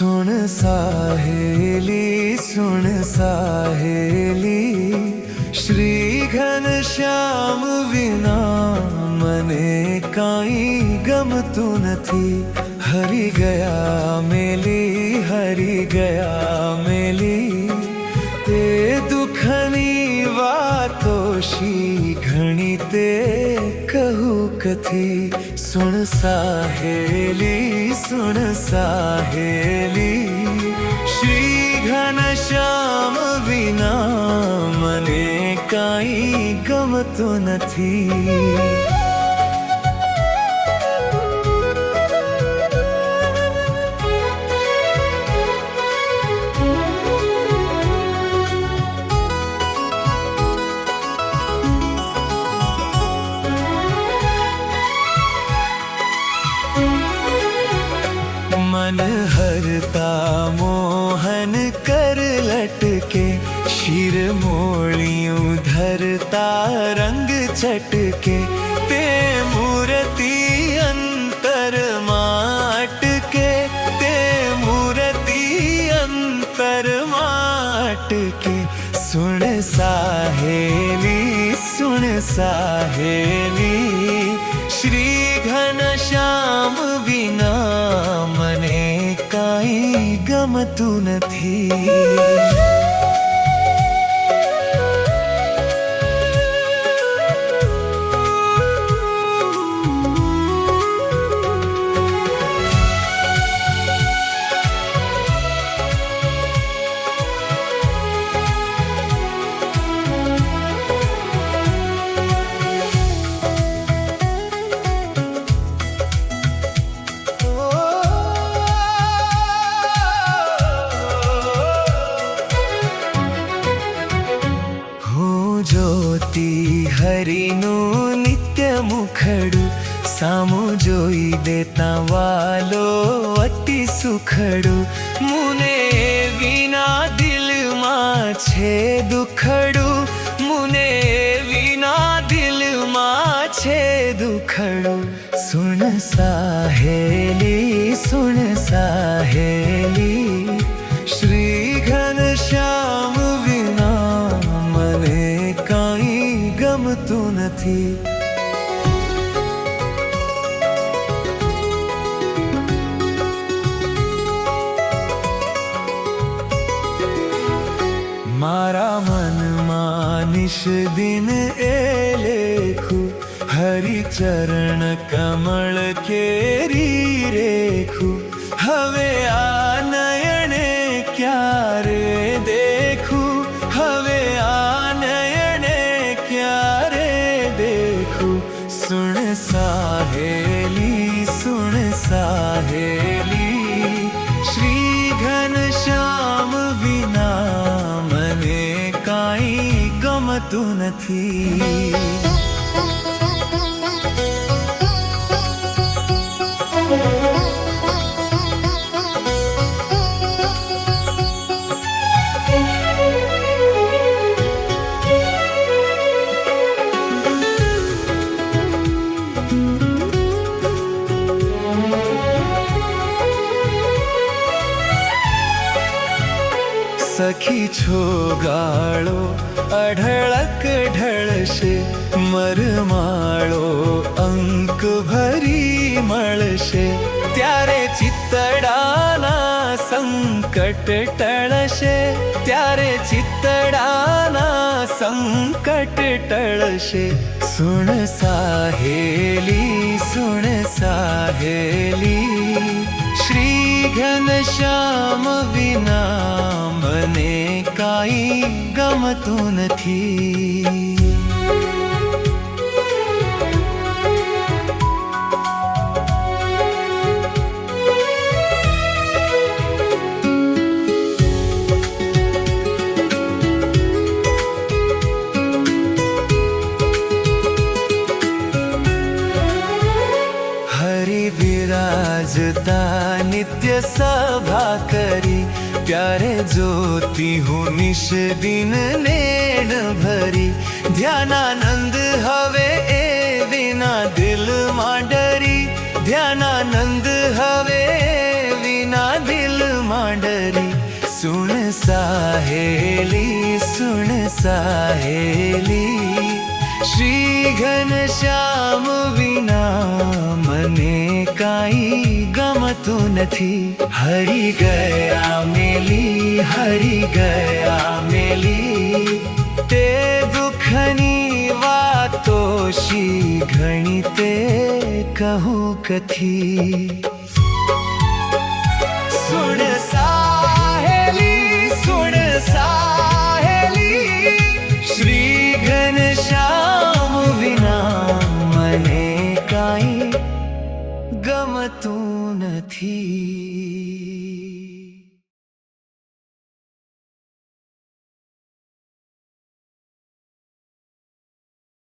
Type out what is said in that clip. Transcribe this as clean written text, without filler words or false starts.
सुन साहेली सुन साहेली, श्री घनश्याम विना મને કાંઈ ગમતું નથી. હરી ગયા મેલી હરી ગયા મેલી, તે દુઃખની વાતો શી ઘણી તે કહું કથી. સુણ સાહેલી સુણ સાહેલી, શ્રી ઘનશ્યામ વિના મને કાંઈ ગમતું નથી. मन हरता मोहन कर लटके, शीर मोड़ियों धरता रंग चटके. ते मूर्ति अंतर माटके, ते मूर्ति अंतर माटके. सुन साहेली सुन साहेली, श्री घनश्याम विना મને કાંઈ ગમતું નથી. જ્યોતિ હરિનું નિત્ય મુખડું, સામું જોઈ દેતા વાલો અતિ સુખડું. મુને વિના દિલમાં છે દુખડું, મુને વિના દિલમાં છે દુખડું. સુણ સાહેલી સુણ સાહેલી, શ્રી ઘનશ્યામ વિના મને કાંઈ ગમતું નથી. મારા મનમાં નિશ દિન એ લેખું, હરિચરણ કમળ કેરી રેખું. હવે આ નયણે ક્યારે દેખું, હવે આ નયણે ક્યારે દેખું. સુણ સાહેલી સુણ સાહેલી, શ્રી ઘનશ્યામ વિના મને કાંઈ ગમતું નથી. સખી છો ગાળો અઢળક ઢળશે, મરમાળો અંક ભરી મળશે. ત્યારે ચિત્તડાના સંકટ ટળશે, ત્યારે ચિત્તડાના સંકટ ટળશે. સુણ સાહેલી સુણ સાહેલી, શ્રી ઘનશ્યામ વિના મને કાંઈ ગમતું નથી. બિરાજતા નિત્ય સભા કરી, પ્યારે જોતી હું નિશ દિન નેણ ભરી. ધ્યાનાનંદ હવે એ વિના દિલમાં ડરી, ધ્યાનાનંદ હવે વિના દિલમાં સાહેલી સુણ સાહેલી શ્રી ઘનશ્યામ વિના મને કાંઈ ગમતું નથી હરી ગયા મેલી તે દુઃખની વાતો શી ઘણી તે કહું કથી સુણ સાહેલી શ્રી ઘનશ્યામ વિના મને કાંઈ ગમતું નથી.